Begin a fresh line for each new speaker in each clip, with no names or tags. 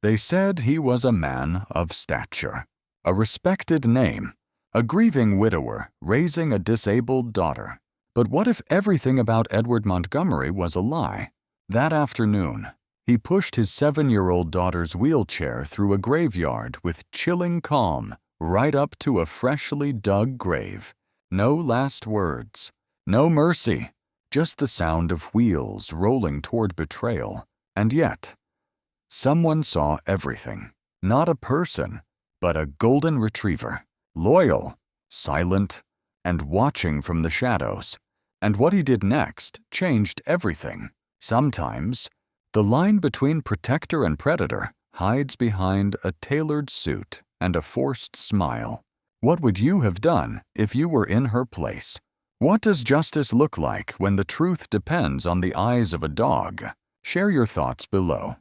They said he was a man of stature, a respected name, a grieving widower raising a disabled daughter. But what if everything about Edward Montgomery was a lie? That afternoon, he pushed his 7-year-old daughter's wheelchair through a graveyard with chilling calm, right up to a freshly dug grave. No last words, no mercy, just the sound of wheels rolling toward betrayal. And yet, someone saw everything. Not a person, but a golden retriever. Loyal, silent, and watching from the shadows. And what he did next changed everything. Sometimes, the line between protector and predator hides behind a tailored suit and a forced smile. What would you have done if you were in her place? What does justice look like when the truth depends on the eyes of a dog? Share your thoughts below.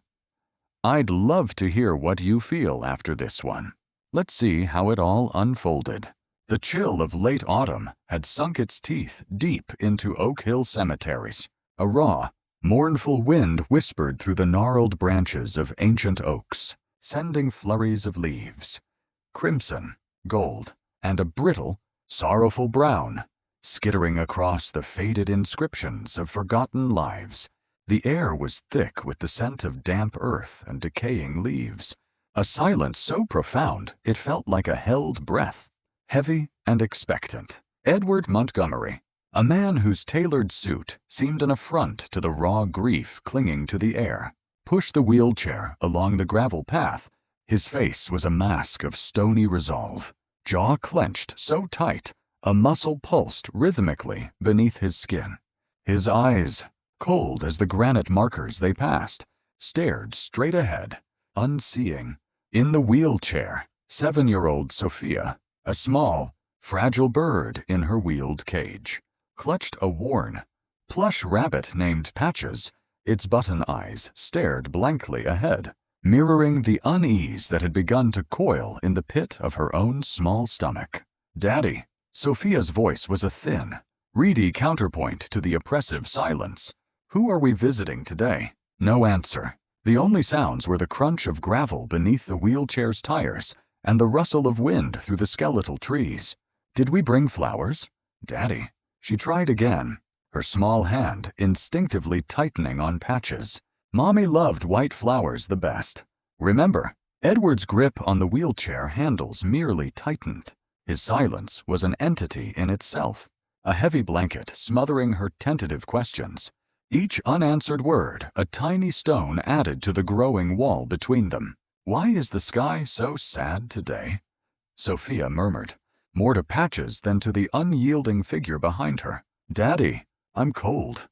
I'd love to hear what you feel after this one. Let's see how it all unfolded. The chill of late autumn had sunk its teeth deep into Oak Hill cemeteries. A raw, mournful wind whispered through the gnarled branches of ancient oaks, sending flurries of leaves, crimson, gold, and a brittle, sorrowful brown, skittering across the faded inscriptions of forgotten lives. The air was thick with the scent of damp earth and decaying leaves, a silence so profound it felt like a held breath, heavy and expectant. Edward Montgomery, a man whose tailored suit seemed an affront to the raw grief clinging to the air, pushed the wheelchair along the gravel path. His face was a mask of stony resolve, jaw clenched so tight a muscle pulsed rhythmically beneath his skin. His eyes, cold as the granite markers they passed, stared straight ahead, unseeing. In the wheelchair, 7-year-old Sophia, a small, fragile bird in her wheeled cage, clutched a worn, plush rabbit named Patches. Its button eyes stared blankly ahead, mirroring the unease that had begun to coil in the pit of her own small stomach. "Daddy." Sophia's voice was a thin, reedy counterpoint to the oppressive silence. "Who are we visiting today?" No answer. The only sounds were the crunch of gravel beneath the wheelchair's tires and the rustle of wind through the skeletal trees. "Did we bring flowers?" "Daddy." She tried again, her small hand instinctively tightening on Patches. Mommy loved white flowers the best. Remember, Edward's grip on the wheelchair handles merely tightened. His silence was an entity in itself, a heavy blanket smothering her tentative questions. Each unanswered word a tiny stone added to the growing wall between them. "Why is the sky so sad today?" Sophia murmured, more to Patches than to the unyielding figure behind her. "Daddy, I'm cold."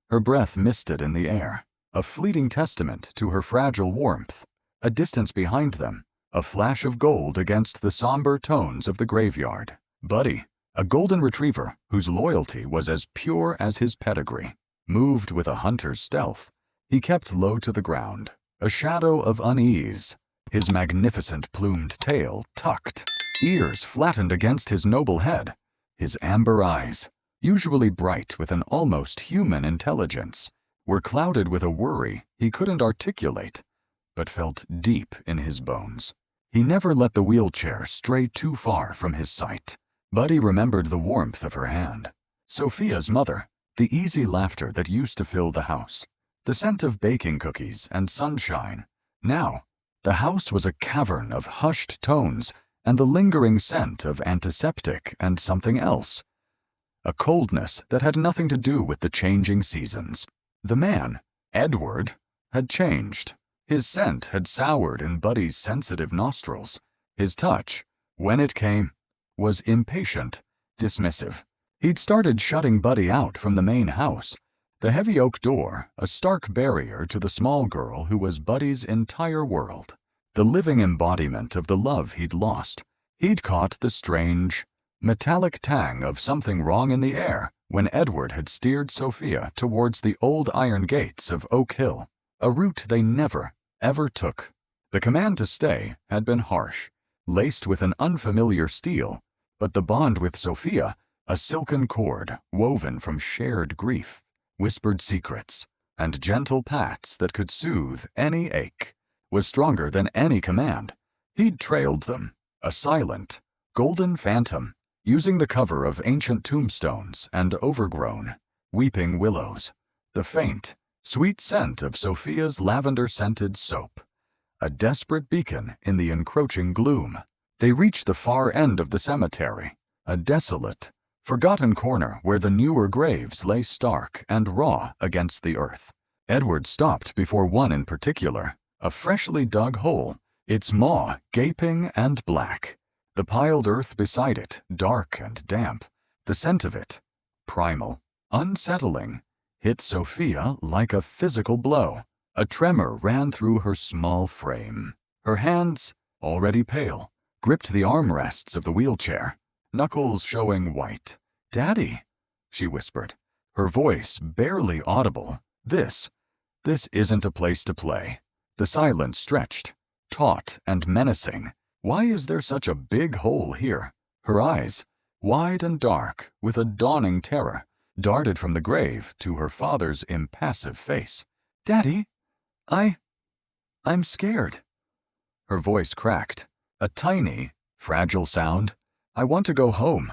Her breath misted in the air, a fleeting testament to her fragile warmth. A distance behind them, a flash of gold against the somber tones of the graveyard. Buddy, a golden retriever whose loyalty was as pure as his pedigree, moved with a hunter's stealth. He kept low to the ground, a shadow of unease, his magnificent plumed tail tucked, ears flattened against his noble head. His amber eyes, usually bright with an almost human intelligence, were clouded with a worry he couldn't articulate, but felt deep in his bones. He never let the wheelchair stray too far from his sight. Buddy remembered the warmth of her hand, Sophia's mother, the easy laughter that used to fill the house, the scent of baking cookies and sunshine. Now, the house was a cavern of hushed tones and the lingering scent of antiseptic and something else, a coldness that had nothing to do with the changing seasons. The man, Edward, had changed. His scent had soured in Buddy's sensitive nostrils. His touch, when it came, was impatient, dismissive. He'd started shutting Buddy out from the main house, the heavy oak door a stark barrier to the small girl who was Buddy's entire world, the living embodiment of the love he'd lost. He'd caught the strange, metallic tang of something wrong in the air when Edward had steered Sophia towards the old iron gates of Oak Hill, a route they never, ever took. The command to stay had been harsh, laced with an unfamiliar steel, but the bond with Sophia, a silken cord woven from shared grief, whispered secrets, and gentle pats that could soothe any ache. was stronger than any command. He'd trailed them, a silent, golden phantom, using the cover of ancient tombstones and overgrown, weeping willows, the faint, sweet scent of Sophia's lavender-scented soap, a desperate beacon in the encroaching gloom. They reached the far end of the cemetery, a desolate, forgotten corner where the newer graves lay stark and raw against the earth. Edward stopped before one in particular, a freshly dug hole, its maw gaping and black. The piled earth beside it, dark and damp, the scent of it, primal, unsettling, hit Sophia like a physical blow. A tremor ran through her small frame. Her hands, already pale, gripped the armrests of the wheelchair, knuckles showing white. "Daddy," she whispered, her voice barely audible. This isn't a place to play." The silence stretched, taut and menacing. Why is there such a big hole here? Her eyes, wide and dark, with a dawning terror, darted from the grave to her father's impassive face. "Daddy, I'm scared." Her voice cracked, a tiny, fragile sound. "I want to go home.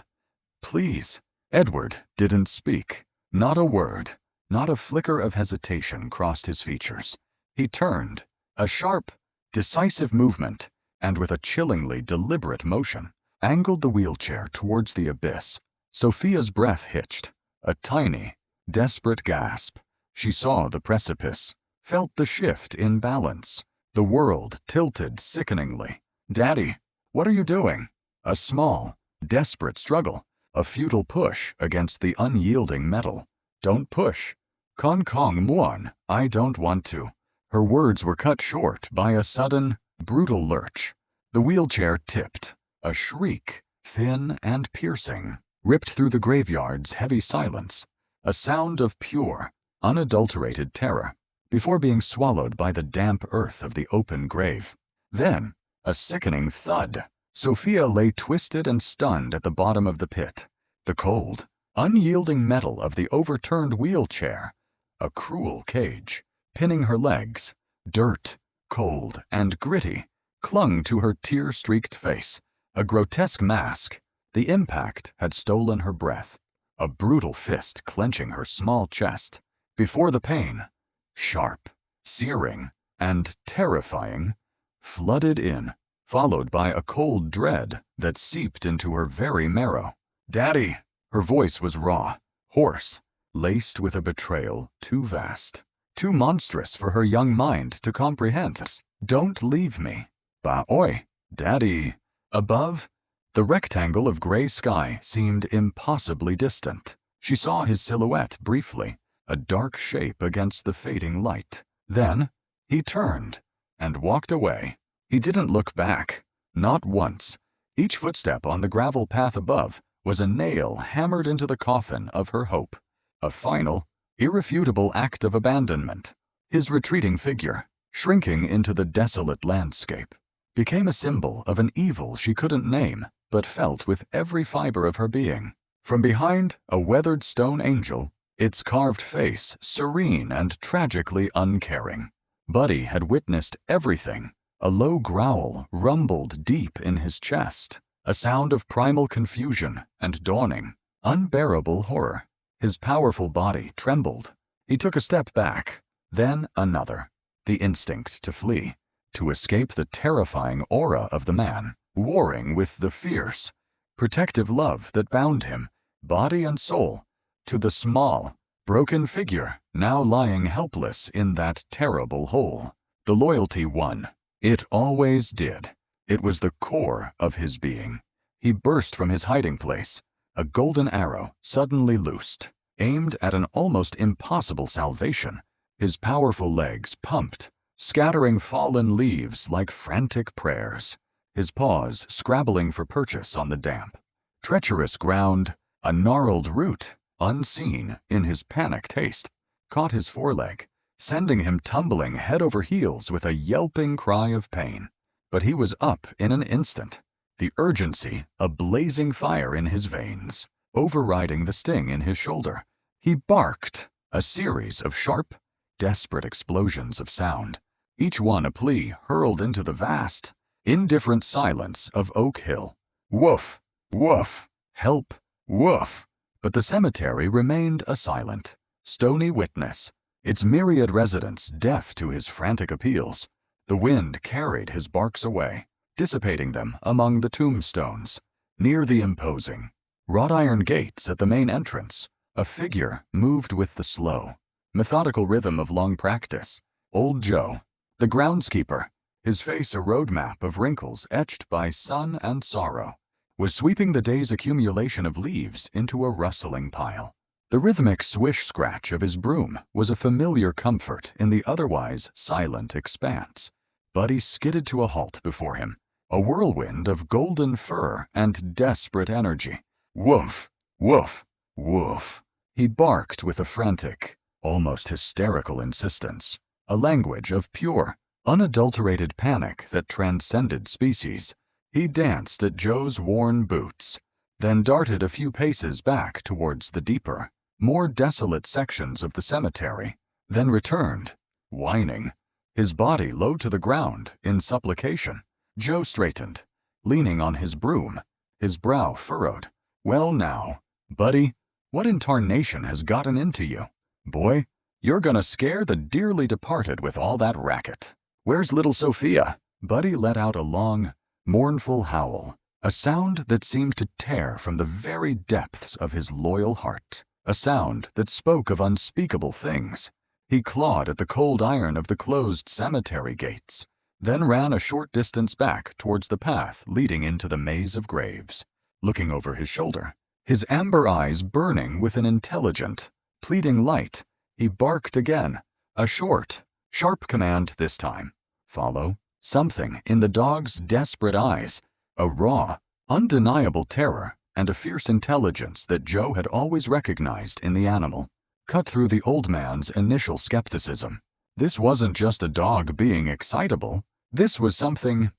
Please." Edward didn't speak. Not a word, not a flicker of hesitation crossed his features. He turned, a sharp, decisive movement, and with a chillingly deliberate motion, angled the wheelchair towards the abyss. Sophia's breath hitched, a tiny, desperate gasp. She saw the precipice, felt the shift in balance. The world tilted sickeningly. "Daddy, what are you doing?" A small, desperate struggle, a futile push against the unyielding metal. "Don't push. Kong Kong Muon, I don't want to." Her words were cut short by a sudden, brutal lurch. The wheelchair tipped. A shriek, thin and piercing, ripped through the graveyard's heavy silence. A sound of pure, unadulterated terror, before being swallowed by the damp earth of the open grave. Then, a sickening thud. Sophia lay twisted and stunned at the bottom of the pit. The cold, unyielding metal of the overturned wheelchair, a cruel cage, pinning her legs, dirt, cold and gritty, clung to her tear-streaked face. A grotesque mask. The impact had stolen her breath. A brutal fist clenching her small chest. Before the pain, sharp, searing, and terrifying, flooded in, followed by a cold dread that seeped into her very marrow. "Daddy!" Her voice was raw, hoarse, laced with a betrayal too vast, too monstrous for her young mind to comprehend. "Don't leave me." "Ba oi, Daddy." Above, the rectangle of gray sky seemed impossibly distant. She saw his silhouette briefly, a dark shape against the fading light. Then, he turned and walked away. He didn't look back, not once. Each footstep on the gravel path above was a nail hammered into the coffin of her hope. A final, irrefutable act of abandonment. His retreating figure, shrinking into the desolate landscape, became a symbol of an evil she couldn't name, but felt with every fiber of her being. From behind a weathered stone angel, its carved face serene and tragically uncaring, Buddy had witnessed everything. A low growl rumbled deep in his chest, a sound of primal confusion and dawning, unbearable horror. His powerful body trembled. He took a step back, then another. The instinct to flee, to escape the terrifying aura of the man, warring with the fierce, protective love that bound him, body and soul, to the small, broken figure now lying helpless in that terrible hole. The loyalty won. It always did. It was the core of his being. He burst from his hiding place, a golden arrow suddenly loosed, aimed at an almost impossible salvation. His powerful legs pumped, scattering fallen leaves like frantic prayers, his paws scrabbling for purchase on the damp, treacherous ground. A gnarled root, unseen in his panicked haste, caught his foreleg, sending him tumbling head over heels with a yelping cry of pain. But he was up in an instant, the urgency a blazing fire in his veins, overriding the sting in his shoulder. He barked, a series of sharp, desperate explosions of sound. each one a plea hurled into the vast, indifferent silence of Oak Hill. Woof, woof, help, woof. But the cemetery remained a silent, stony witness, its myriad residents deaf to his frantic appeals. The wind carried his barks away, dissipating them among the tombstones. Near the imposing, wrought iron gates at the main entrance, a figure moved with the slow, methodical rhythm of long practice. Old Joe, the groundskeeper, his face a roadmap of wrinkles etched by sun and sorrow, was sweeping the day's accumulation of leaves into a rustling pile. The rhythmic swish-scratch of his broom was a familiar comfort in the otherwise silent expanse. Buddy skidded to a halt before him, a whirlwind of golden fur and desperate energy. Woof, woof, woof. He barked with a frantic, almost hysterical insistence, a language of pure, unadulterated panic that transcended species. He danced at Joe's worn boots, then darted a few paces back towards the deeper, more desolate sections of the cemetery, then returned, whining, his body low to the ground in supplication. Joe straightened, leaning on his broom, his brow furrowed. Well now, buddy, what in tarnation has gotten into you? Boy, you're gonna scare the dearly departed with all that racket. Where's little Sophia? Buddy let out a long, mournful howl, a sound that seemed to tear from the very depths of his loyal heart, a sound that spoke of unspeakable things. He clawed at the cold iron of the closed cemetery gates, then ran a short distance back towards the path leading into the maze of graves. Looking over his shoulder, his amber eyes burning with an intelligent, pleading light, he barked again, a short, sharp command this time. Follow. Something in the dog's desperate eyes, a raw, undeniable terror and a fierce intelligence that Joe had always recognized in the animal, cut through the old man's initial skepticism. This wasn't just a dog being excitable, this was something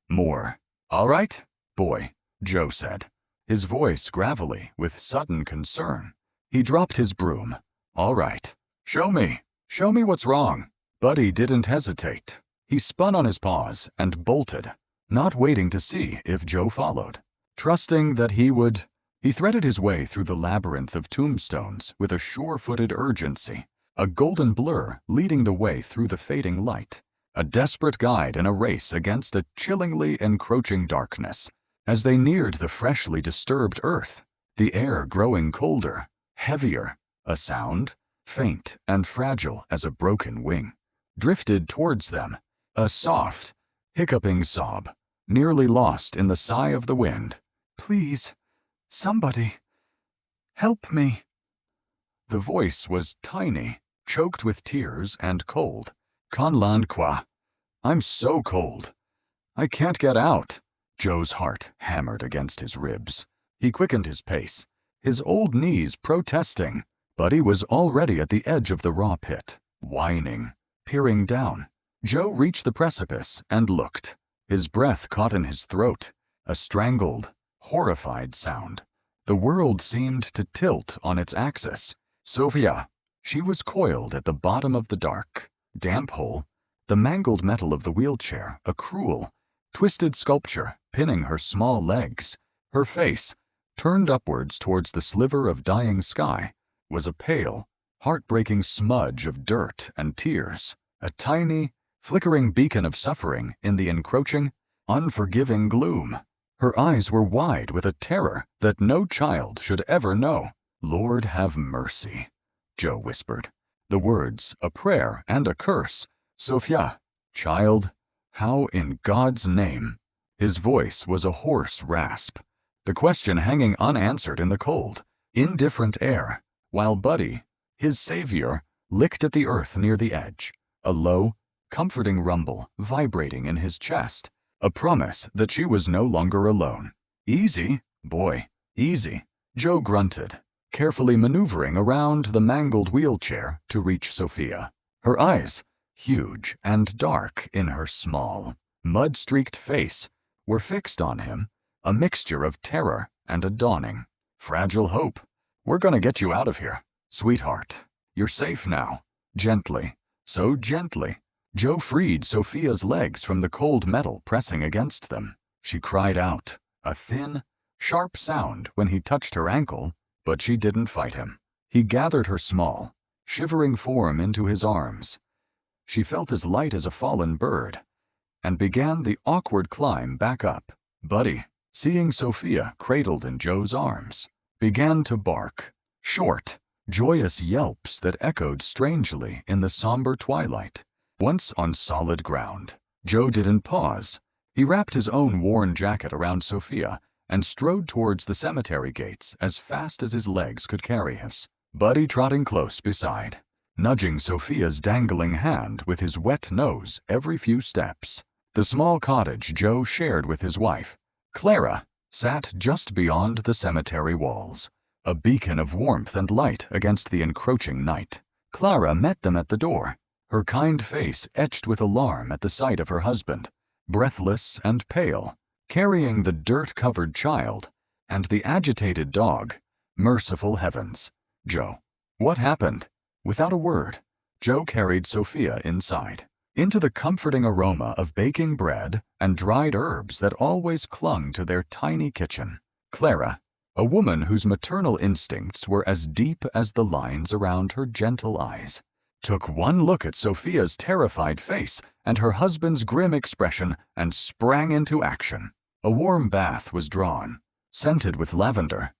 more. All right, boy, Joe said, his voice gravelly with sudden concern. He dropped his broom. All right, show me what's wrong. Buddy didn't hesitate. He spun on his paws and bolted, not waiting to see if Joe followed. Trusting that he would, he threaded his way through the labyrinth of tombstones with a sure-footed urgency, a golden blur leading the way through the fading light, a desperate guide in a race against a chillingly encroaching darkness. As they neared the freshly disturbed earth, the air growing colder, heavier, a sound, faint and fragile as a broken wing, drifted towards them, a soft, hiccuping sob, nearly lost in the sigh of the wind. Please, somebody, help me. The voice was tiny, choked with tears and cold. Conland qua. I'm so cold. I can't get out. Joe's heart hammered against his ribs. He quickened his pace, his old knees protesting, but he was already at the edge of the raw pit, whining, peering down. Joe reached the precipice and looked, his breath caught in his throat, a strangled, horrified sound. The world seemed to tilt on its axis. Sophia, she was coiled at the bottom of the dark, damp hole, the mangled metal of the wheelchair, a cruel, twisted sculpture pinning her small legs. Her face, turned upwards towards the sliver of dying sky, was a pale, heartbreaking smudge of dirt and tears, a tiny, flickering beacon of suffering in the encroaching, unforgiving gloom. Her eyes were wide with a terror that no child should ever know. Lord have mercy, Joe whispered, the words a prayer and a curse. Sophia, child, how in God's name? His voice was a hoarse rasp, the question hanging unanswered in the cold, indifferent air, while Buddy, his savior, licked at the earth near the edge, a low, comforting rumble vibrating in his chest, a promise that she was no longer alone. Easy, boy, easy, Joe grunted, carefully maneuvering around the mangled wheelchair to reach Sophia. Her eyes, huge and dark in her small, mud-streaked face, were fixed on him, a mixture of terror and a dawning, fragile hope. We're gonna get you out of here, sweetheart. You're safe now. Gently, so gently, Joe freed Sophia's legs from the cold metal pressing against them. She cried out, a thin, sharp sound when he touched her ankle, but she didn't fight him. He gathered her small, shivering form into his arms. She felt as light as a fallen bird, and began the awkward climb back up. Buddy, seeing Sophia cradled in Joe's arms, began to bark, short, joyous yelps that echoed strangely in the somber twilight. Once on solid ground, Joe didn't pause. He wrapped his own worn jacket around Sophia and strode towards the cemetery gates as fast as his legs could carry him. Buddy trotting close beside, nudging Sophia's dangling hand with his wet nose every few steps. The small cottage Joe shared with his wife, Clara, sat just beyond the cemetery walls, a beacon of warmth and light against the encroaching night. Clara met them at the door, her kind face etched with alarm at the sight of her husband, breathless and pale, carrying the dirt-covered child and the agitated dog. Merciful heavens. Joe. What happened? Without a word, Joe carried Sophia inside, into the comforting aroma of baking bread and dried herbs that always clung to their tiny kitchen. Clara, a woman whose maternal instincts were as deep as the lines around her gentle eyes, took one look at Sophia's terrified face and her husband's grim expression and sprang into action. A warm bath was drawn, scented with lavender.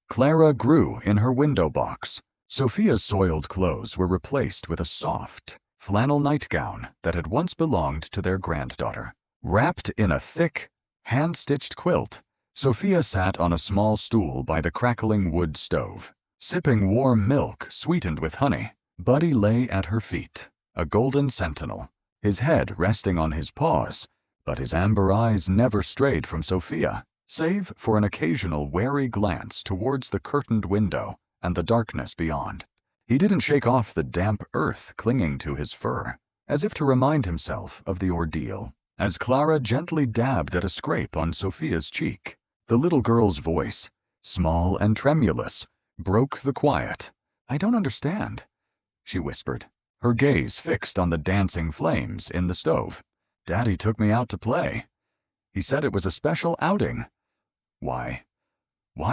Clara grew in her window box. Sophia's soiled clothes were replaced with a soft, flannel nightgown that had once belonged to their granddaughter. Wrapped in a thick, hand-stitched quilt, Sophia sat on a small stool by the crackling wood stove, sipping warm milk sweetened with honey. Buddy lay at her feet, a golden sentinel, his head resting on his paws, but his amber eyes never strayed from Sophia, save for an occasional wary glance towards the curtained window and the darkness beyond. He didn't shake off the damp earth clinging to his fur, as if to remind himself of the ordeal. As Clara gently dabbed at a scrape on Sophia's cheek, the little girl's voice, small and tremulous, broke the quiet. "I don't understand," she whispered, her gaze fixed on the dancing flames in the stove. "Daddy took me out to play. He said it was a special outing. Why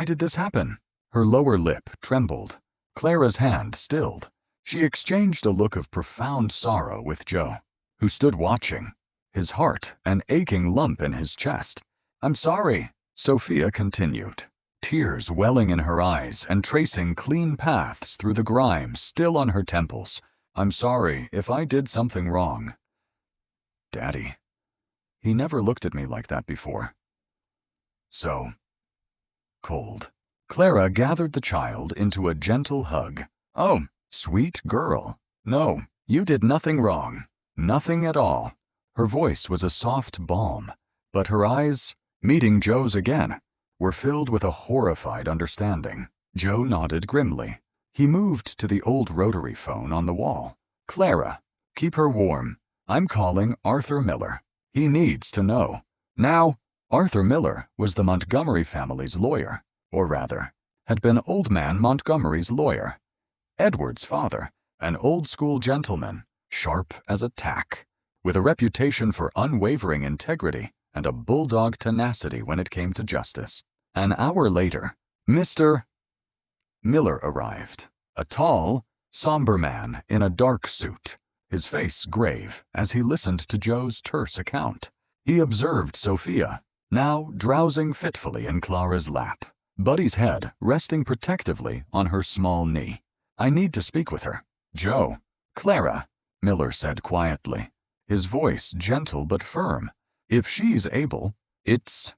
did this happen?" Her lower lip trembled. Clara's hand stilled. She exchanged a look of profound sorrow with Joe, who stood watching, his heart an aching lump in his chest. "I'm sorry," Sophia continued, tears welling in her eyes and tracing clean paths through the grime still on her temples. "I'm sorry if I did something wrong. Daddy, he never looked at me like that before. So cold." Clara gathered the child into a gentle hug. "Oh, sweet girl. No, you did nothing wrong. Nothing at all." Her voice was a soft balm, but her eyes, meeting Joe's again, were filled with a horrified understanding. Joe nodded grimly. He moved to the old rotary phone on the wall. "Clara, keep her warm. I'm calling Arthur Miller. He needs to know." Now, Arthur Miller was the Montgomery family's lawyer, or rather, had been Old Man Montgomery's lawyer. Edward's father, an old-school gentleman, sharp as a tack, with a reputation for unwavering integrity and a bulldog tenacity when it came to justice. An hour later, Mr. Miller arrived, a tall, somber man in a dark suit, his face grave as he listened to Joe's terse account. He observed Sophia, now drowsing fitfully in Clara's lap, Buddy's head resting protectively on her small knee. "I need to speak with her." "Joe." "Clara," Miller said quietly, his voice gentle but firm. "If she's able, it's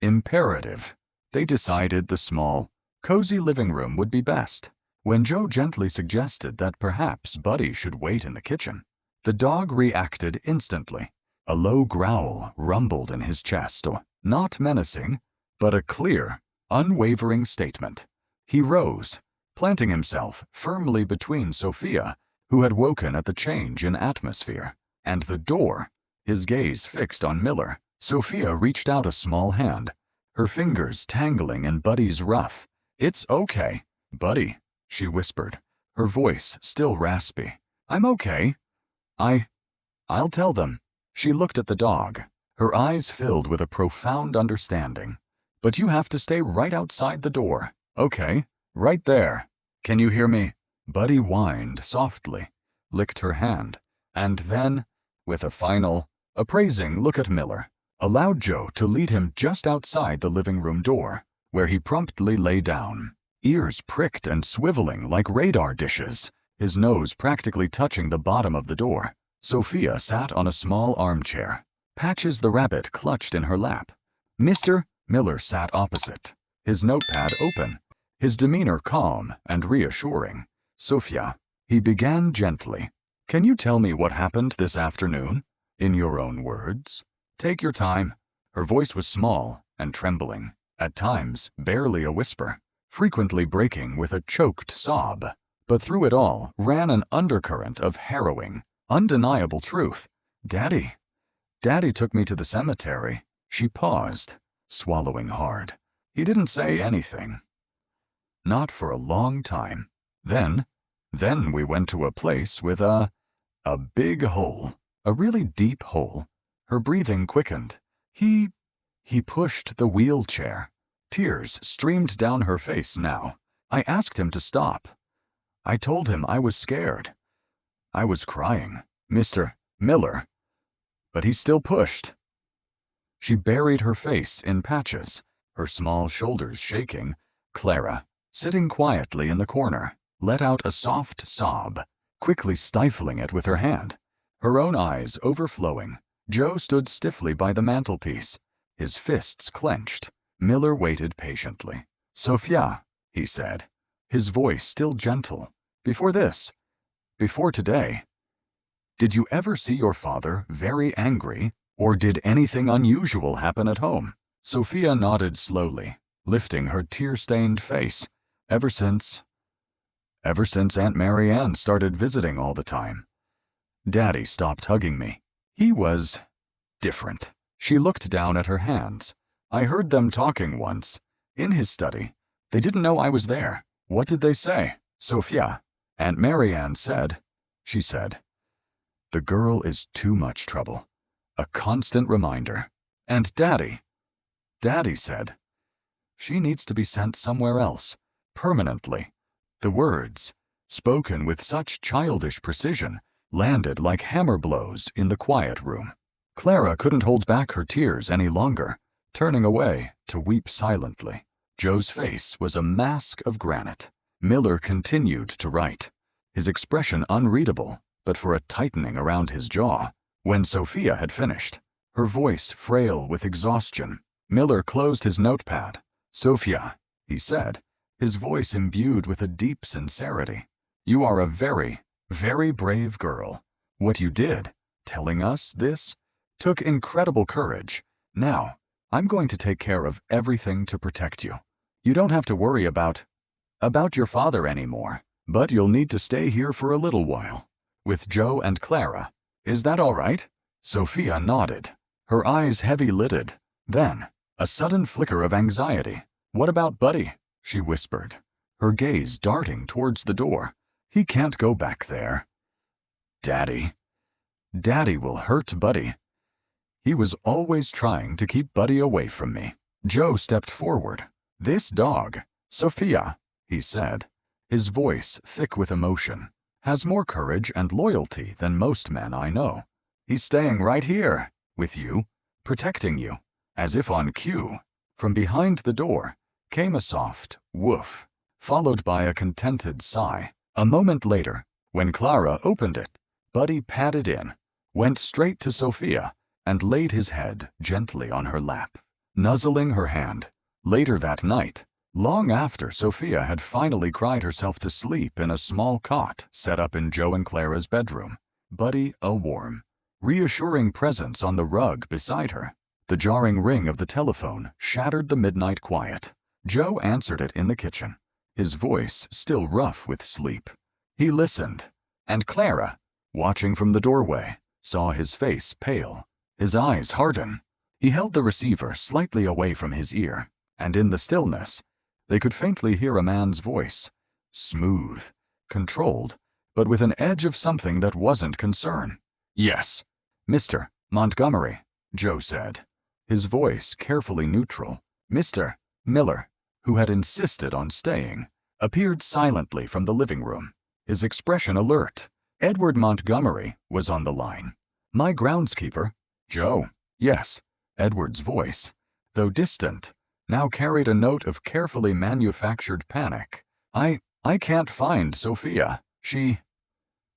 imperative." They decided the small, cozy living room would be best. When Joe gently suggested that perhaps Buddy should wait in the kitchen, the dog reacted instantly. A low growl rumbled in his chest, not menacing, but a clear, unwavering statement. He rose, planting himself firmly between Sophia, who had woken at the change in atmosphere, and the door, his gaze fixed on Miller. Sophia reached out a small hand, her fingers tangling in Buddy's ruff. "It's okay, Buddy," she whispered, her voice still raspy. "I'm okay. I'll tell them. She looked at the dog, her eyes filled with a profound understanding. But you have to stay right outside the door. Okay, right there. Can you hear me? Buddy whined softly, licked her hand, and then, with a final, appraising look at Miller, allowed Joe to lead him just outside the living room door, where he promptly lay down, ears pricked and swiveling like radar dishes, his nose practically touching the bottom of the door. Sophia sat on a small armchair, Patches the rabbit clutched in her lap. Mr. Miller sat opposite, his notepad open, his demeanor calm and reassuring. Sophia, he began gently. Can you tell me what happened this afternoon? In your own words? Take your time. Her voice was small and trembling, at times barely a whisper, frequently breaking with a choked sob. But through it all ran an undercurrent of harrowing, undeniable truth. Daddy took me to the cemetery. She paused, swallowing hard. He didn't say anything. Not for a long time. Then we went to a place with a big hole, a really deep hole. Her breathing quickened. He pushed the wheelchair. Tears streamed down her face now. I asked him to stop. I told him I was scared. I was crying, Mr. Miller. But he still pushed. She buried her face in Patches, her small shoulders shaking. Clara, sitting quietly in the corner, let out a soft sob, quickly stifling it with her hand. Her own eyes overflowing, Joe stood stiffly by the mantelpiece, his fists clenched. Miller waited patiently. Sophia, he said, his voice still gentle. Before today, did you ever see your father very angry, or did anything unusual happen at home? Sophia nodded slowly, lifting her tear-stained face. Ever since Aunt Marianne started visiting all the time. Daddy stopped hugging me. He was different. She looked down at her hands. I heard them talking once, in his study. They didn't know I was there. What did they say? Sophia, Aunt Marianne said, she said, the girl is too much trouble. A constant reminder. And Daddy said, she needs to be sent somewhere else, permanently. The words, spoken with such childish precision, landed like hammer blows in the quiet room. Clara couldn't hold back her tears any longer, turning away to weep silently. Joe's face was a mask of granite. Miller continued to write, his expression unreadable, but for a tightening around his jaw. When Sophia had finished, her voice frail with exhaustion, Miller closed his notepad. Sophia, he said, his voice imbued with a deep sincerity. You are a very, very brave girl. What you did, telling us this, took incredible courage. Now, I'm going to take care of everything to protect you. You don't have to worry about your father anymore, but you'll need to stay here for a little while, with Joe and Clara. Is that all right? Sophia nodded, her eyes heavy-lidded. Then, a sudden flicker of anxiety. What about Buddy? She whispered, her gaze darting towards the door. He can't go back there. Daddy will hurt Buddy. He was always trying to keep Buddy away from me. Joe stepped forward. This dog, Sophia, he said, his voice thick with emotion, has more courage and loyalty than most men I know. He's staying right here, with you, protecting you, as if on cue. From behind the door came a soft woof, followed by a contented sigh. A moment later, when Clara opened it, Buddy padded in, went straight to Sophia, and laid his head gently on her lap, nuzzling her hand. Later that night, long after Sophia had finally cried herself to sleep in a small cot set up in Joe and Clara's bedroom, Buddy a warm, reassuring presence on the rug beside her. The jarring ring of the telephone shattered the midnight quiet. Joe answered it in the kitchen, his voice still rough with sleep. He listened, and Clara, watching from the doorway, saw his face pale, his eyes harden. He held the receiver slightly away from his ear, and in the stillness, they could faintly hear a man's voice, smooth, controlled, but with an edge of something that wasn't concern. Yes, Mr. Montgomery, Joe said, his voice carefully neutral. Mr. Miller, who had insisted on staying, appeared silently from the living room, his expression alert. Edward Montgomery was on the line. My groundskeeper, Joe. Yes, Edward's voice, though distant, now carried a note of carefully manufactured panic. I can't find Sophia. She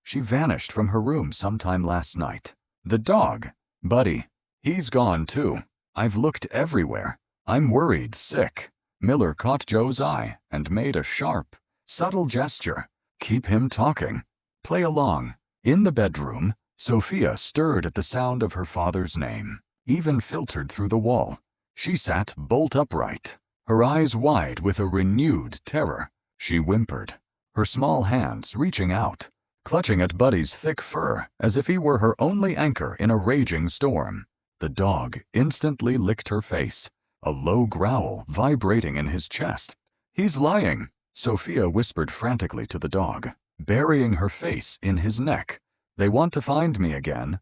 vanished from her room sometime last night. The dog, Buddy, he's gone too. I've looked everywhere. I'm worried sick. Miller caught Joe's eye and made a sharp, subtle gesture. Keep him talking. Play along. In the bedroom, Sophia stirred at the sound of her father's name, even filtered through the wall. She sat bolt upright, her eyes wide with a renewed terror. She whimpered, her small hands reaching out, clutching at Buddy's thick fur as if he were her only anchor in a raging storm. The dog instantly licked her face, a low growl vibrating in his chest. He's lying, Sophia whispered frantically to the dog, burying her face in his neck. They want to find me again.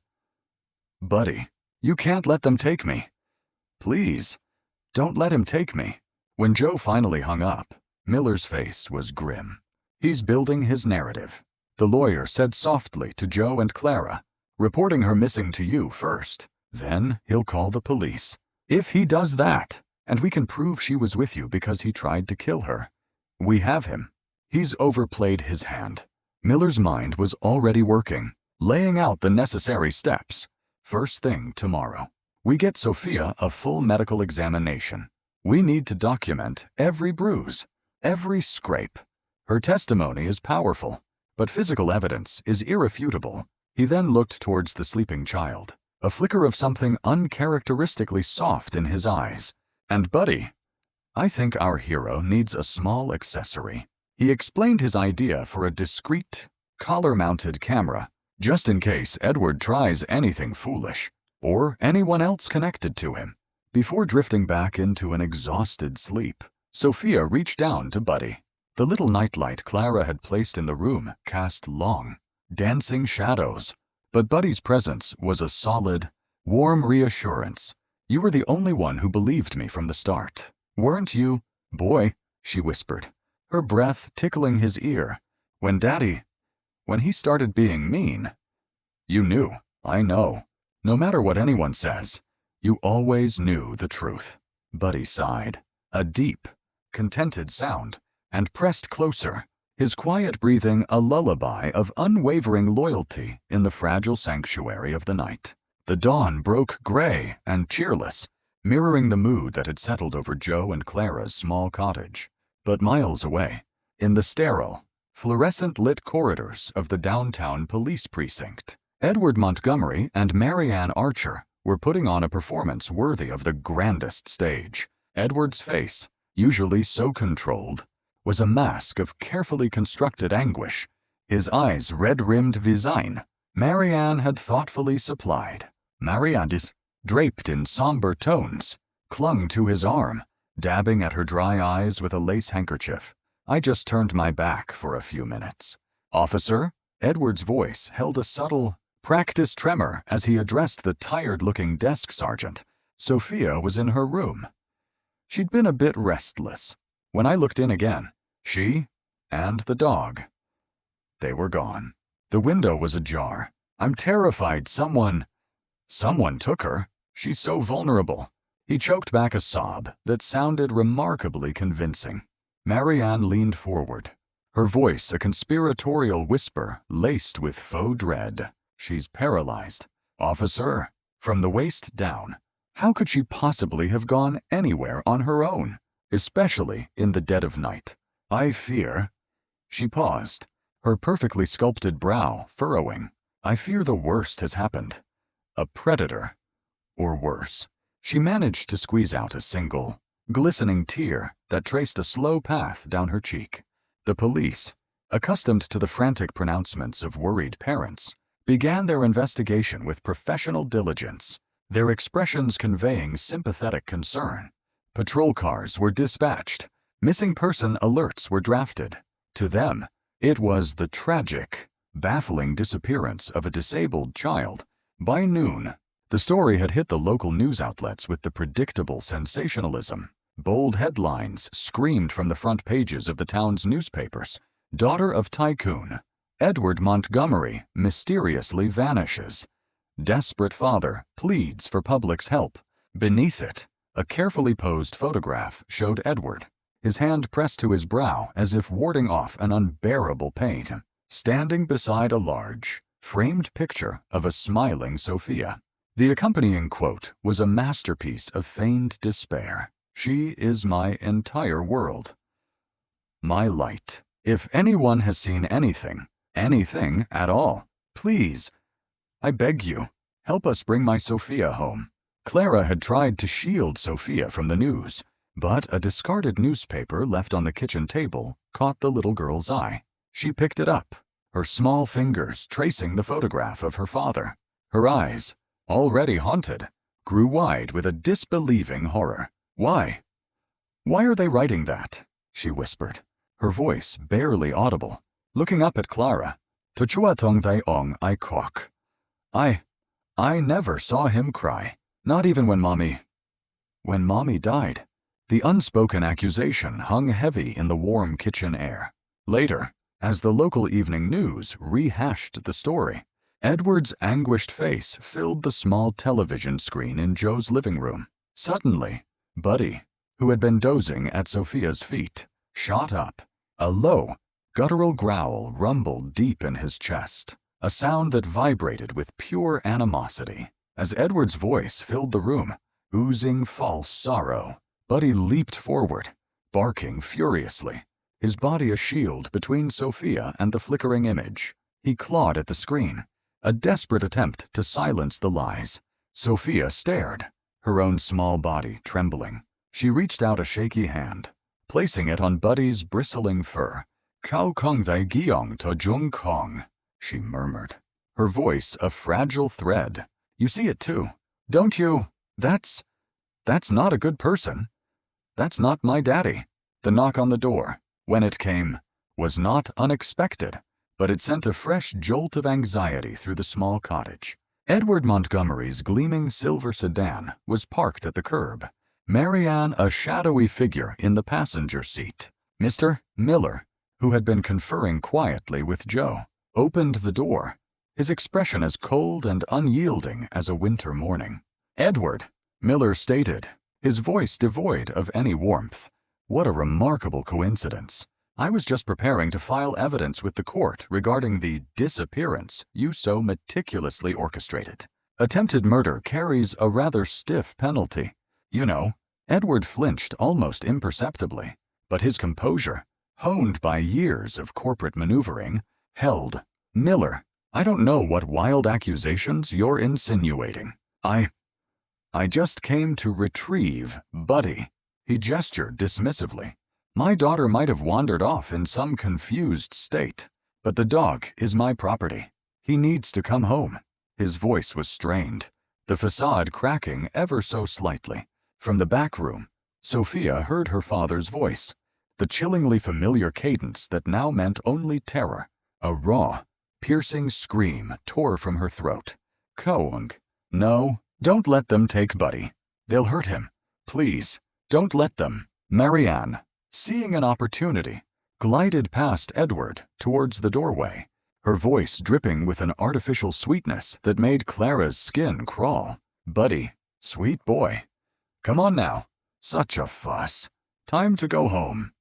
Buddy, you can't let them take me. Please, don't let him take me. When Joe finally hung up, Miller's face was grim. He's building his narrative, the lawyer said softly to Joe and Clara, reporting her missing to you first. Then he'll call the police. If he does that, and we can prove she was with you because he tried to kill her, we have him. He's overplayed his hand. Miller's mind was already working, laying out the necessary steps. First thing tomorrow, we get Sophia a full medical examination. We need to document every bruise, every scrape. Her testimony is powerful, but physical evidence is irrefutable. He then looked towards the sleeping child, a flicker of something uncharacteristically soft in his eyes. And Buddy, I think our hero needs a small accessory. He explained his idea for a discreet, collar-mounted camera, just in case Edward tries anything foolish, or anyone else connected to him. Before drifting back into an exhausted sleep, Sophia reached down to Buddy. The little nightlight Clara had placed in the room cast long, dancing shadows, but Buddy's presence was a solid, warm reassurance. You were the only one who believed me from the start, weren't you, boy? She whispered, her breath tickling his ear. When he started being mean. You knew, I know. No matter what anyone says, you always knew the truth. Buddy sighed, a deep, contented sound, and pressed closer, his quiet breathing a lullaby of unwavering loyalty in the fragile sanctuary of the night. The dawn broke gray and cheerless, mirroring the mood that had settled over Joe and Clara's small cottage. But miles away, in the sterile, fluorescent-lit corridors of the downtown police precinct, Edward Montgomery and Marianne Archer were putting on a performance worthy of the grandest stage. Edward's face, usually so controlled, was a mask of carefully constructed anguish, his eyes red-rimmed visaine. Marianne had thoughtfully supplied. Marianne's, draped in somber tones, clung to his arm, dabbing at her dry eyes with a lace handkerchief. I just turned my back for a few minutes. Officer? Edward's voice held a subtle, practiced tremor as he addressed the tired-looking desk sergeant. Sophia was in her room. She'd been a bit restless. When I looked in again, she and the dog, they were gone. The window was ajar. I'm terrified someone took her. She's so vulnerable. He choked back a sob that sounded remarkably convincing. Marianne leaned forward, her voice a conspiratorial whisper laced with faux dread. She's paralyzed. Officer, from the waist down. How could she possibly have gone anywhere on her own, especially in the dead of night? I fear. She paused, her perfectly sculpted brow furrowing. I fear the worst has happened. A predator, or worse. She managed to squeeze out a single, glistening tear that traced a slow path down her cheek. The police, accustomed to the frantic pronouncements of worried parents, began their investigation with professional diligence, their expressions conveying sympathetic concern. Patrol cars were dispatched. Missing person alerts were drafted. To them, it was the tragic, baffling disappearance of a disabled child, By noon, the story had hit the local news outlets with the predictable sensationalism. Bold headlines screamed from the front pages of the town's newspapers. Daughter of tycoon, Edward Montgomery mysteriously vanishes. Desperate father pleads for public's help. Beneath it, a carefully posed photograph showed Edward, his hand pressed to his brow as if warding off an unbearable pain, standing beside a large, framed picture of a smiling Sophia. The accompanying quote was a masterpiece of feigned despair. "She is my entire world. My light. If anyone has seen anything at all, please, I beg you, help us bring my Sophia home." Clara had tried to shield Sophia from the news, but a discarded newspaper left on the kitchen table caught the little girl's eye. She picked it up, her small fingers tracing the photograph of her father. Her eyes, already haunted, grew wide with a disbelieving horror. "Why? Why are they writing that?" she whispered, her voice barely audible, looking up at Clara. "Tuchuatong they ong I kok. I never saw him cry, not even when Mommy died." The unspoken accusation hung heavy in the warm kitchen air. Later, as the local evening news rehashed the story, Edward's anguished face filled the small television screen in Joe's living room. Suddenly, Buddy, who had been dozing at Sophia's feet, shot up. A low, guttural growl rumbled deep in his chest, a sound that vibrated with pure animosity. As Edward's voice filled the room, oozing false sorrow, Buddy leaped forward, barking furiously, his body a shield between Sophia and the flickering image. He clawed at the screen, a desperate attempt to silence the lies. Sophia stared, her own small body trembling. She reached out a shaky hand, placing it on Buddy's bristling fur. "Kau kong thai giong to jung kong," she murmured, her voice a fragile thread. "You see it too, don't you? That's not a good person. That's not my daddy." The knock on the door, when it came, was not unexpected, but it sent a fresh jolt of anxiety through the small cottage. Edward Montgomery's gleaming silver sedan was parked at the curb, Marianne a shadowy figure in the passenger seat. Mr. Miller, who had been conferring quietly with Joe, opened the door, his expression as cold and unyielding as a winter morning. "Edward," Miller stated, his voice devoid of any warmth. "What a remarkable coincidence. I was just preparing to file evidence with the court regarding the disappearance you so meticulously orchestrated. Attempted murder carries a rather stiff penalty. You know." Edward flinched almost imperceptibly, but his composure, honed by years of corporate maneuvering, held. "Miller, I don't know what wild accusations you're insinuating. I just came to retrieve Buddy." He gestured dismissively. "My daughter might have wandered off in some confused state, but the dog is my property. He needs to come home." His voice was strained, the facade cracking ever so slightly. From the back room, Sophia heard her father's voice, the chillingly familiar cadence that now meant only terror. A raw, piercing scream tore from her throat. "Kaung, no, don't let them take Buddy. They'll hurt him. Please, don't let them." Marianne, seeing an opportunity, glided past Edward towards the doorway, her voice dripping with an artificial sweetness that made Clara's skin crawl. "Buddy, sweet boy. Come on now. Such a fuss. Time to go home."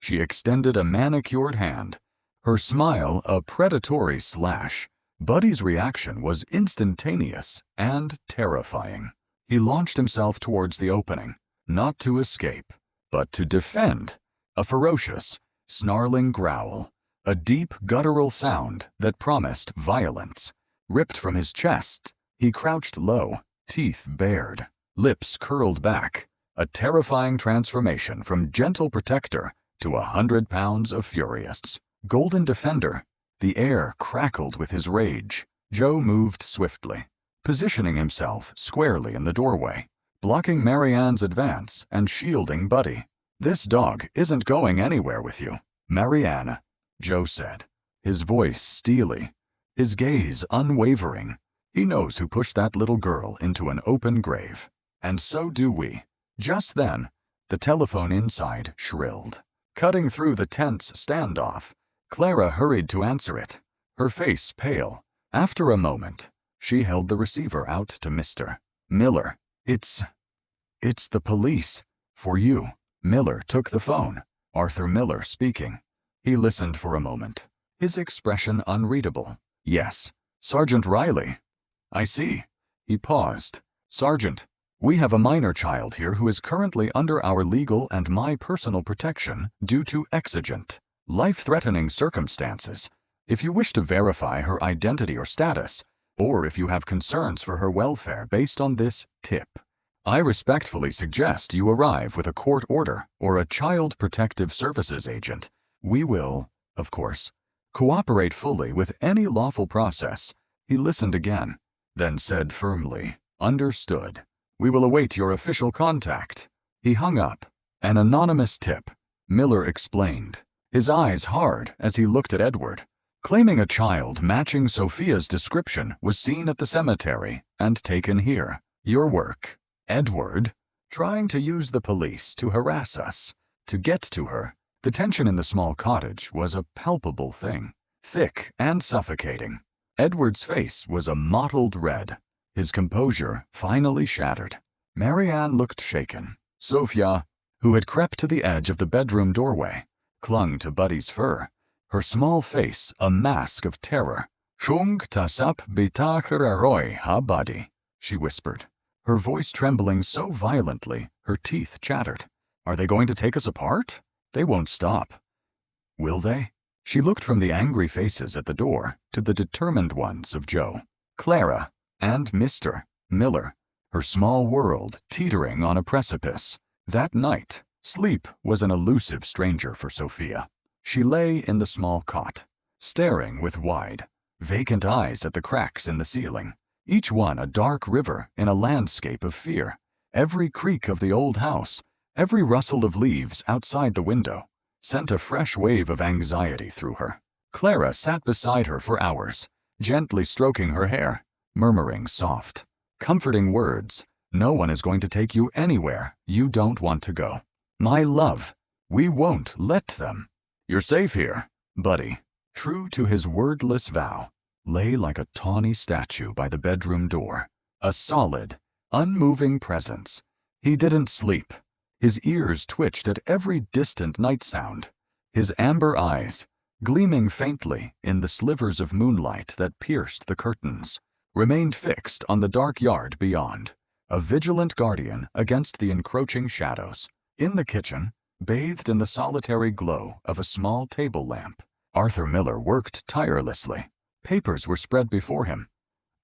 She extended a manicured hand, her smile a predatory slash. Buddy's reaction was instantaneous and terrifying. He launched himself towards the opening, not to escape, but to defend. A ferocious, snarling growl, a deep guttural sound that promised violence, ripped from his chest. He crouched low, teeth bared, lips curled back, a terrifying transformation from gentle protector to 100 pounds of furious. Golden defender, the air crackled with his rage. Joe moved swiftly, positioning himself squarely in the doorway, blocking Marianne's advance and shielding Buddy. "This dog isn't going anywhere with you, Marianne," Joe said, his voice steely, his gaze unwavering. He knows who pushed that little girl into an open grave. And so do we. Just then, the telephone inside shrilled. Cutting through the tense standoff, Clara hurried to answer it, her face pale. After a moment, she held the receiver out to Mr. Miller. It's the police. For you. Miller took the phone. Arthur Miller speaking. He listened for a moment, his expression unreadable. Yes, Sergeant Riley. I see. He paused. Sergeant, we have a minor child here who is currently under our legal and my personal protection due to exigent, life-threatening circumstances. If you wish to verify her identity or status, or if you have concerns for her welfare based on this tip, I respectfully suggest you arrive with a court order or a Child Protective Services agent. We will, of course, cooperate fully with any lawful process. He listened again, then said firmly, Understood. We will await your official contact. He hung up. An anonymous tip, Miller explained, his eyes hard as he looked at Edward. Claiming a child matching Sophia's description was seen at the cemetery and taken here. Your work, Edward, trying to use the police to harass us. To get to her, the tension in the small cottage was a palpable thing, thick and suffocating. Edward's face was a mottled red, his composure finally shattered. Marianne looked shaken. Sophia, who had crept to the edge of the bedroom doorway, clung to Buddy's fur, her small face a mask of terror. Chung tasap bitakararoi ha Buddy, she whispered, her voice trembling so violently her teeth chattered. Are they going to take us apart? They won't stop. Will they? She looked from the angry faces at the door to the determined ones of Joe, Clara, and Mr. Miller, her small world teetering on a precipice. That night, sleep was an elusive stranger for Sophia. She lay in the small cot, staring with wide, vacant eyes at the cracks in the ceiling, each one a dark river in a landscape of fear. Every creak of the old house, every rustle of leaves outside the window, sent a fresh wave of anxiety through her. Clara sat beside her for hours, gently stroking her hair, murmuring soft, comforting words. No one is going to take you anywhere you don't want to go. My love, we won't let them. You're safe here. Buddy, true to his wordless vow, lay like a tawny statue by the bedroom door, a solid, unmoving presence. He didn't sleep. His ears twitched at every distant night sound. His amber eyes, gleaming faintly in the slivers of moonlight that pierced the curtains, remained fixed on the dark yard beyond, a vigilant guardian against the encroaching shadows. In the kitchen, bathed in the solitary glow of a small table lamp, Arthur Miller worked tirelessly. Papers were spread before him.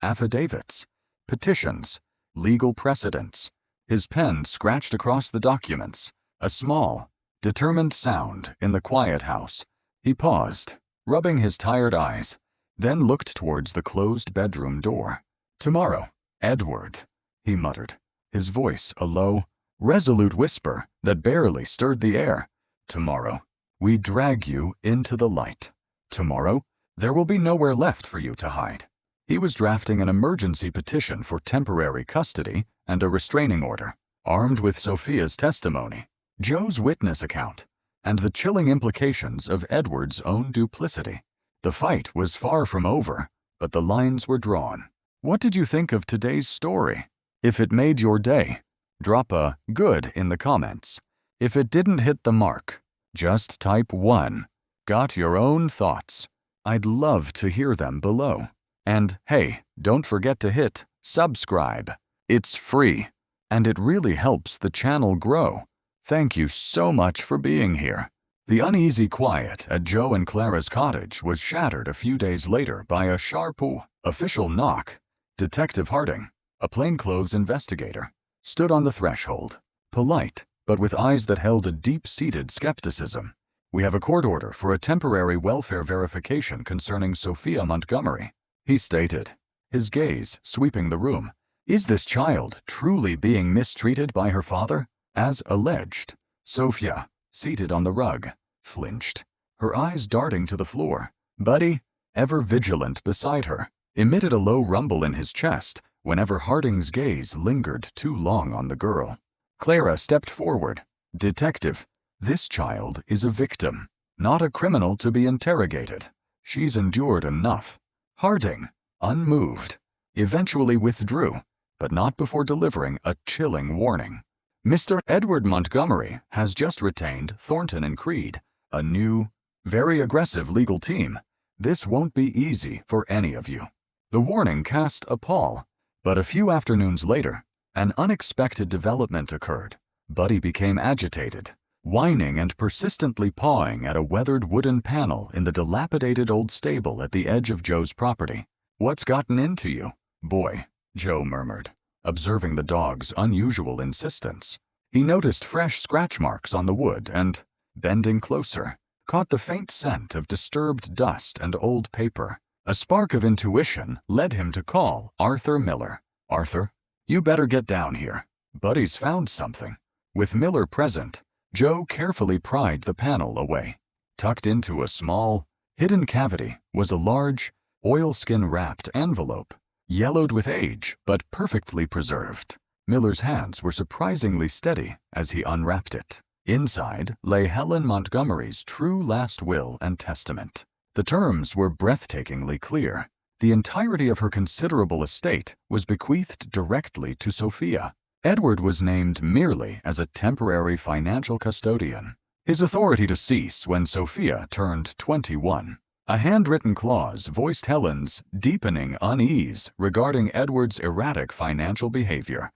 Affidavits, petitions, legal precedents. His pen scratched across the documents, a small, determined sound in the quiet house. He paused, rubbing his tired eyes, then looked towards the closed bedroom door. Tomorrow, Edward, he muttered, his voice a low, resolute whisper that barely stirred the air. Tomorrow, we drag you into the light. Tomorrow, there will be nowhere left for you to hide. He was drafting an emergency petition for temporary custody and a restraining order, armed with Sophia's testimony, Joe's witness account, and the chilling implications of Edward's own duplicity. The fight was far from over, but the lines were drawn. What did you think of today's story? If it made your day, drop a good in the comments. If it didn't hit the mark, just type 1. Got your own thoughts? I'd love to hear them below. And hey, don't forget to hit subscribe. It's free, and it really helps the channel grow. Thank you so much for being here. The uneasy quiet at Joe and Clara's cottage was shattered a few days later by a sharp official knock. Detective Harding, a plainclothes investigator, stood on the threshold, polite, but with eyes that held a deep-seated skepticism. We have a court order for a temporary welfare verification concerning Sophia Montgomery, he stated, his gaze sweeping the room. Is this child truly being mistreated by her father, as alleged? Sophia, seated on the rug, flinched, her eyes darting to the floor. Buddy, ever vigilant beside her, emitted a low rumble in his chest whenever Harding's gaze lingered too long on the girl. Clara stepped forward. "Detective, this child is a victim, not a criminal to be interrogated. She's endured enough." Harding, unmoved, eventually withdrew, but not before delivering a chilling warning. "Mr. Edward Montgomery has just retained Thornton and Creed, a new, very aggressive legal team. This won't be easy for any of you." The warning cast a pall, but a few afternoons later, an unexpected development occurred. Buddy became agitated, whining and persistently pawing at a weathered wooden panel in the dilapidated old stable at the edge of Joe's property. "What's gotten into you, boy?" Joe murmured, observing the dog's unusual insistence. He noticed fresh scratch marks on the wood and, bending closer, caught the faint scent of disturbed dust and old paper. A spark of intuition led him to call Arthur Miller. "Arthur, you better get down here. Buddy's found something." With Miller present, Joe carefully pried the panel away. Tucked into a small, hidden cavity was a large, oilskin-wrapped envelope, yellowed with age but perfectly preserved. Miller's hands were surprisingly steady as he unwrapped it. Inside lay Helen Montgomery's true last will and testament. The terms were breathtakingly clear. The entirety of her considerable estate was bequeathed directly to Sophia. Edward was named merely as a temporary financial custodian, his authority to cease when Sophia turned 21. A handwritten clause voiced Helen's deepening unease regarding Edward's erratic financial behavior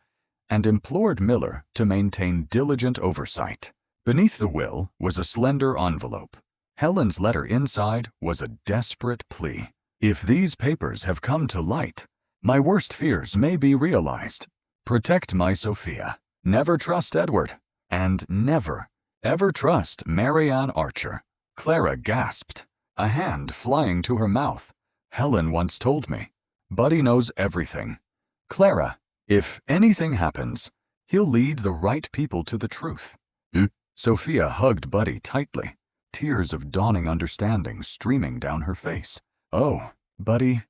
and implored Miller to maintain diligent oversight. Beneath the will was a slender envelope. Helen's letter inside was a desperate plea. "If these papers have come to light, my worst fears may be realized. Protect my Sophia. Never trust Edward. And never, ever trust Marianne Archer." Clara gasped, a hand flying to her mouth. "Helen once told me, Buddy knows everything. Clara, if anything happens, he'll lead the right people to the truth." Sophia hugged Buddy tightly, tears of dawning understanding streaming down her face. "Oh, Buddy,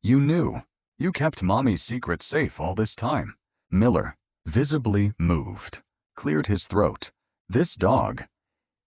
you knew. You kept Mommy's secret safe all this time." Miller, visibly moved, cleared his throat. "This dog,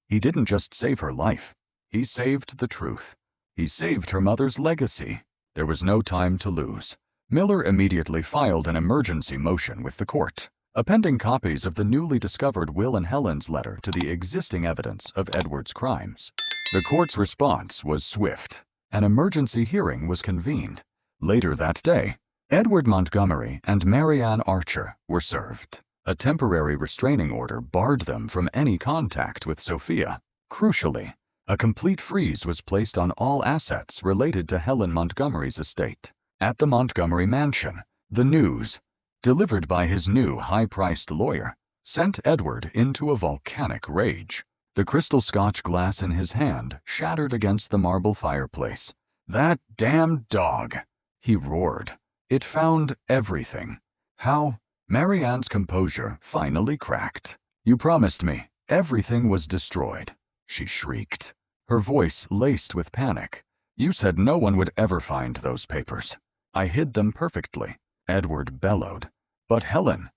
he didn't just save her life. He saved the truth. He saved her mother's legacy." There was no time to lose. Miller immediately filed an emergency motion with the court, appending copies of the newly discovered will and Helen's letter to the existing evidence of Edward's crimes. The court's response was swift. An emergency hearing was convened. Later that day, Edward Montgomery and Marianne Archer were served. A temporary restraining order barred them from any contact with Sophia. Crucially, a complete freeze was placed on all assets related to Helen Montgomery's estate. At the Montgomery mansion, the news, delivered by his new high-priced lawyer, sent Edward into a volcanic rage. The crystal Scotch glass in his hand shattered against the marble fireplace. "That damn dog!" he roared. "It found everything." How? Marianne's composure finally cracked. "You promised me everything was destroyed," she shrieked, her voice laced with panic. "You said no one would ever find those papers." "I hid them perfectly," Edward bellowed. "But Helen,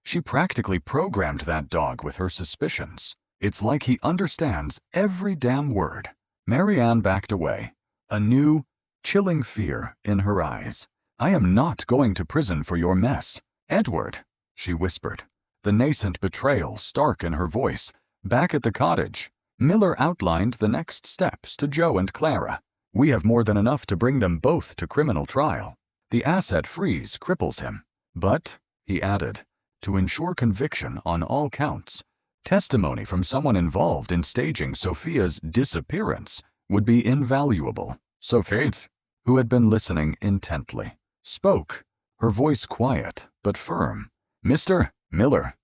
she practically programmed that dog with her suspicions. It's like he understands every damn word." Marianne backed away, a new, chilling fear in her eyes. "I am not going to prison for your mess, Edward," she whispered, the nascent betrayal stark in her voice. Back at the cottage, Miller outlined the next steps to Joe and Clara. "We have more than enough to bring them both to criminal trial. The asset freeze cripples him. But," he added, "to ensure conviction on all counts, testimony from someone involved in staging Sophia's disappearance would be invaluable." Sophia, who had been listening intently, spoke, her voice quiet but firm. "Mr. Miller,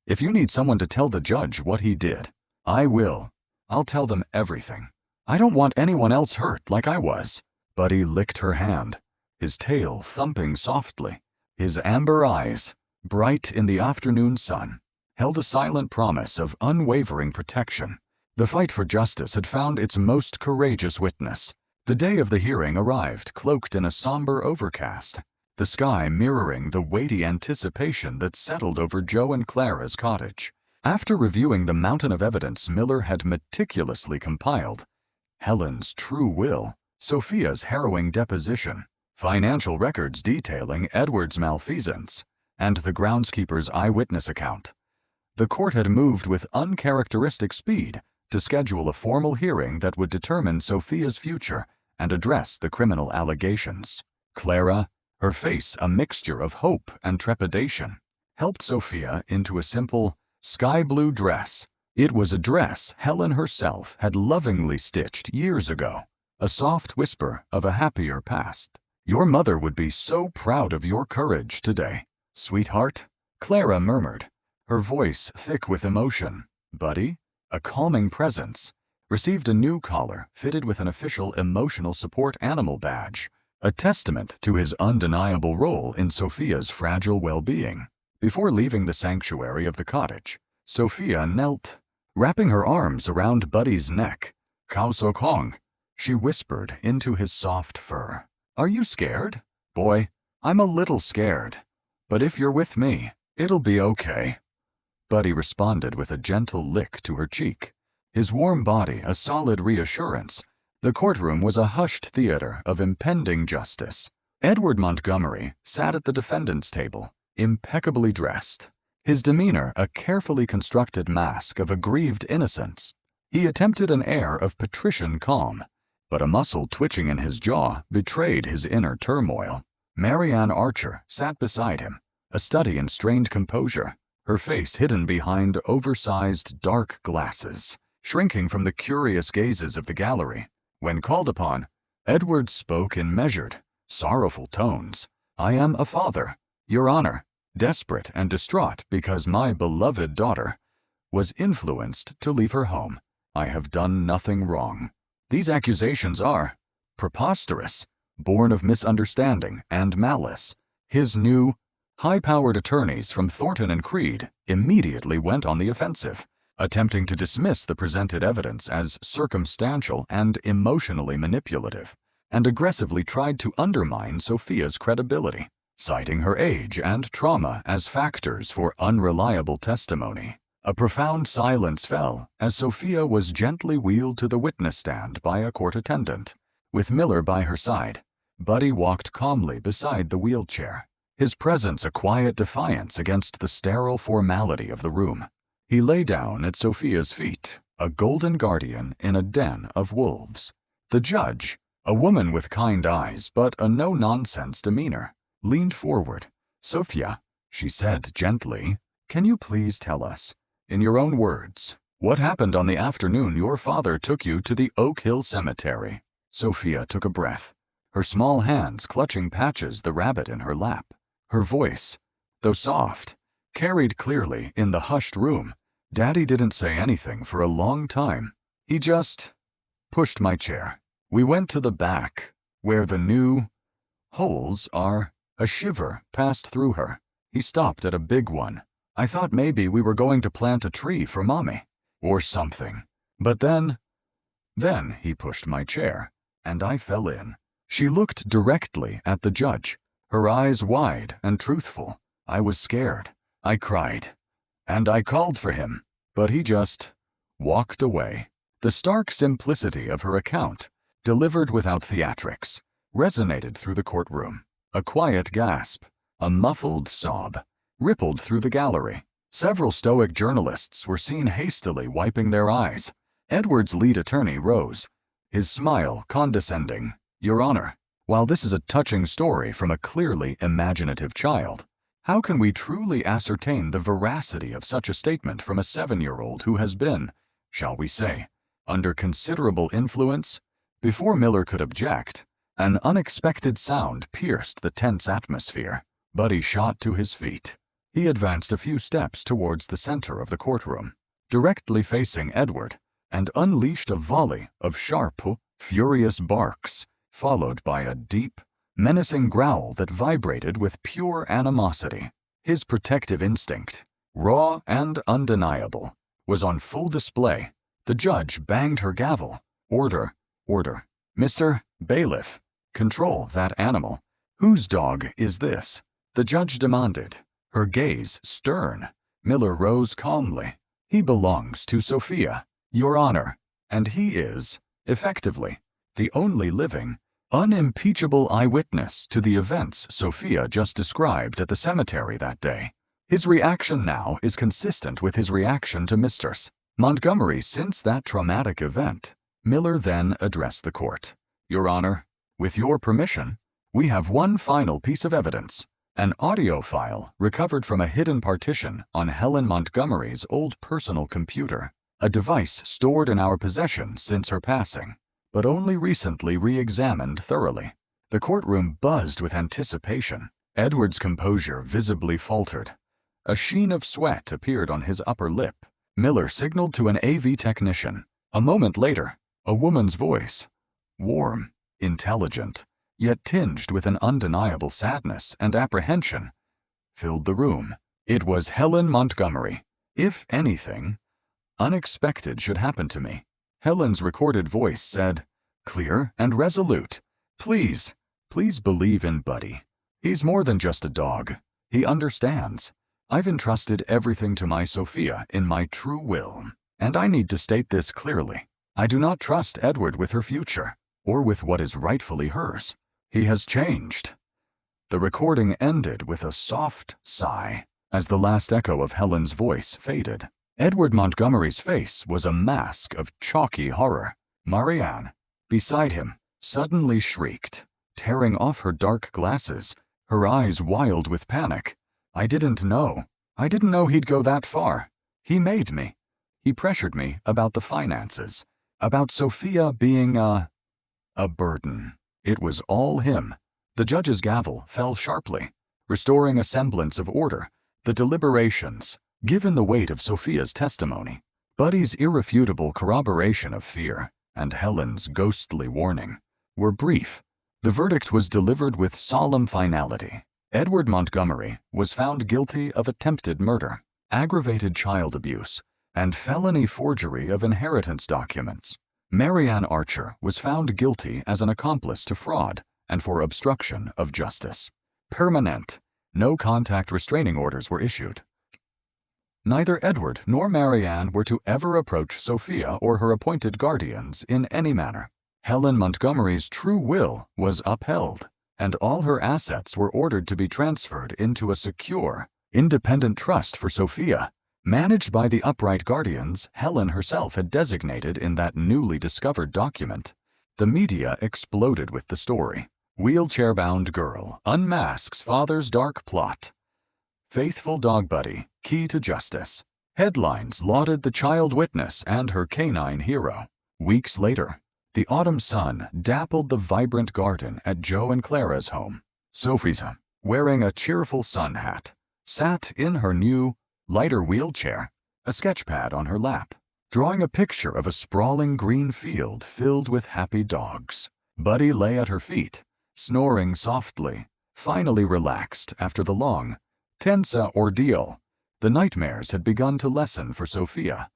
if you need someone to tell the judge what he did, I will. I'll tell them everything. I don't want anyone else hurt like I was." Buddy licked her hand, his tail thumping softly. His amber eyes, bright in the afternoon sun, held a silent promise of unwavering protection. The fight for justice had found its most courageous witness. The day of the hearing arrived, cloaked in a somber overcast, the sky mirroring the weighty anticipation that settled over Joe and Clara's cottage. After reviewing the mountain of evidence Miller had meticulously compiled, Helen's true will, Sophia's harrowing deposition, financial records detailing Edward's malfeasance, and the groundskeeper's eyewitness account, the court had moved with uncharacteristic speed to schedule a formal hearing that would determine Sophia's future and address the criminal allegations. Clara, her face a mixture of hope and trepidation, helped Sophia into a simple, sky-blue dress. It was a dress Helen herself had lovingly stitched years ago, a soft whisper of a happier past. "Your mother would be so proud of your courage today, sweetheart," Clara murmured, her voice thick with emotion. Buddy, a calming presence, received a new collar fitted with an official emotional support animal badge, a testament to his undeniable role in Sophia's fragile well-being. Before leaving the sanctuary of the cottage, Sophia knelt, wrapping her arms around Buddy's neck. "Kao So Kong," she whispered into his soft fur. "Are you scared?" "Boy, I'm a little scared. But if you're with me, it'll be okay." Buddy responded with a gentle lick to her cheek, his warm body a solid reassurance. The courtroom was a hushed theater of impending justice. Edward Montgomery sat at the defendant's table, impeccably dressed, his demeanor a carefully constructed mask of aggrieved innocence. He attempted an air of patrician calm, but a muscle twitching in his jaw betrayed his inner turmoil. Marianne Archer sat beside him, a study in strained composure, her face hidden behind oversized dark glasses, shrinking from the curious gazes of the gallery. When called upon, Edward spoke in measured, sorrowful tones. "I am a father, Your Honor, desperate and distraught because my beloved daughter was influenced to leave her home. I have done nothing wrong. These accusations are preposterous, born of misunderstanding and malice." His new, high-powered attorneys from Thornton and Creed immediately went on the offensive, attempting to dismiss the presented evidence as circumstantial and emotionally manipulative, and aggressively tried to undermine Sophia's credibility, citing her age and trauma as factors for unreliable testimony. A profound silence fell as Sophia was gently wheeled to the witness stand by a court attendant. With Miller by her side, Buddy walked calmly beside the wheelchair, his presence a quiet defiance against the sterile formality of the room. He lay down at Sophia's feet, a golden guardian in a den of wolves. The judge, a woman with kind eyes but a no-nonsense demeanor, leaned forward. "Sophia," she said gently, "can you please tell us, in your own words, what happened on the afternoon your father took you to the Oak Hill Cemetery?" Sophia took a breath, her small hands clutching Patches the rabbit in her lap. Her voice, though soft, carried clearly in the hushed room. "Daddy didn't say anything for a long time. He just pushed my chair. We went to the back, where the new holes are." A shiver passed through her. He stopped at a big one. "I thought maybe we were going to plant a tree for Mommy, or something. But then he pushed my chair, and I fell in." She looked directly at the judge, her eyes wide and truthful. "I was scared. I cried. And I called for him, but he just walked away." The stark simplicity of her account, delivered without theatrics, resonated through the courtroom. A quiet gasp, a muffled sob, rippled through the gallery. Several stoic journalists were seen hastily wiping their eyes. Edward's lead attorney rose, his smile condescending. "Your Honor, while this is a touching story from a clearly imaginative child, how can we truly ascertain the veracity of such a statement from a 7-year-old who has been, shall we say, under considerable influence?" Before Miller could object, an unexpected sound pierced the tense atmosphere. Buddy shot to his feet. He advanced a few steps towards the center of the courtroom, directly facing Edward, and unleashed a volley of sharp, furious barks, followed by a deep, menacing growl that vibrated with pure animosity. His protective instinct, raw and undeniable, was on full display. The judge banged her gavel. "Order, order. Mr. Bailiff, control that animal. Whose dog is this? The judge demanded, her gaze stern. Miller rose calmly. He belongs to Sophia, Your Honor, and he is, effectively, the only living, unimpeachable eyewitness to the events Sophia just described at the cemetery that day. His reaction now is consistent with his reaction to Mr. Montgomery since that traumatic event. Miller then addressed the court. Your Honor, with your permission, we have one final piece of evidence, an audio file recovered from a hidden partition on Helen Montgomery's old personal computer, a device stored in our possession since her passing, but only recently re-examined thoroughly. The courtroom buzzed with anticipation. Edward's composure visibly faltered. A sheen of sweat appeared on his upper lip. Miller signaled to an AV technician. A moment later, a woman's voice, warm, intelligent, yet tinged with an undeniable sadness and apprehension, filled the room. It was Helen Montgomery. If anything unexpected should happen to me, Helen's recorded voice said, clear and resolute, please believe in Buddy. He's more than just a dog. He understands. I've entrusted everything to my Sophia in my true will, and I need to state this clearly. I do not trust Edward with her future, or with what is rightfully hers. He has changed. The recording ended with a soft sigh as the last echo of Helen's voice faded. Edward Montgomery's face was a mask of chalky horror. Marianne, beside him, suddenly shrieked, tearing off her dark glasses, her eyes wild with panic. I didn't know he'd go that far. He made me. He pressured me about the finances, about Sophia being a burden. It was all him. The judge's gavel fell sharply, restoring a semblance of order. The deliberations, given the weight of Sophia's testimony, Buddy's irrefutable corroboration of fear, and Helen's ghostly warning, were brief. The verdict was delivered with solemn finality. Edward Montgomery was found guilty of attempted murder, aggravated child abuse, and felony forgery of inheritance documents. Marianne Archer was found guilty as an accomplice to fraud and for obstruction of justice. Permanent, no-contact restraining orders were issued. Neither Edward nor Marianne were to ever approach Sophia or her appointed guardians in any manner. Helen Montgomery's true will was upheld, and all her assets were ordered to be transferred into a secure, independent trust for Sophia, managed by the upright guardians Helen herself had designated in that newly discovered document. The media exploded with the story. Wheelchair-bound girl unmasks father's dark plot. Faithful dog Buddy, key to justice. Headlines lauded the child witness and her canine hero. Weeks later, the autumn sun dappled the vibrant garden at Joe and Clara's home. Sophia, wearing a cheerful sun hat, sat in her new, lighter wheelchair, a sketchpad on her lap, drawing a picture of a sprawling green field filled with happy dogs. Buddy lay at her feet, snoring softly, finally relaxed after the long, tense ordeal. The nightmares had begun to lessen for Sophia.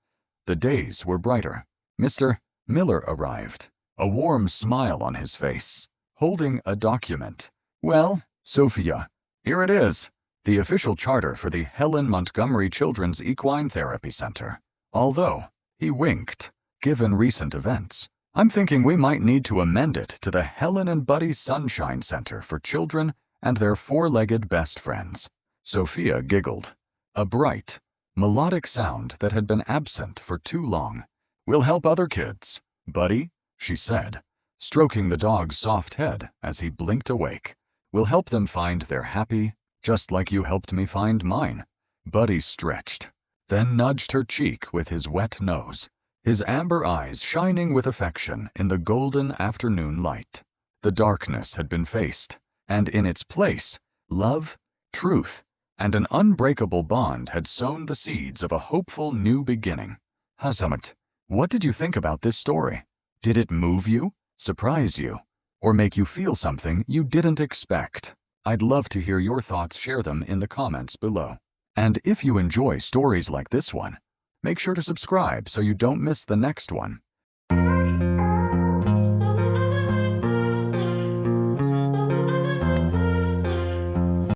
The days were brighter. Mr. Miller arrived, a warm smile on his face, holding a document. Well, Sophia, here it is, the official charter for the Helen Montgomery Children's Equine Therapy Center. Although, he winked, given recent events, I'm thinking we might need to amend it to the Helen and Buddy Sunshine Center for Children and Their Four-Legged Best Friends. Sophia giggled, a bright, melodic sound that had been absent for too long. We'll help other kids, Buddy, she said, stroking the dog's soft head as he blinked awake. We'll help them find their happy, just like you helped me find mine. Buddy stretched, then nudged her cheek with his wet nose, his amber eyes shining with affection in the golden afternoon light. The darkness had been faced, and in its place, love, truth, and an unbreakable bond had sown the seeds of a hopeful new beginning. Hazamat, what did you think about this story? Did it move you, surprise you, or make you feel something you didn't expect? I'd love to hear your thoughts. Share them in the comments below. And if you enjoy stories like this one, make sure to subscribe so you don't miss the next one.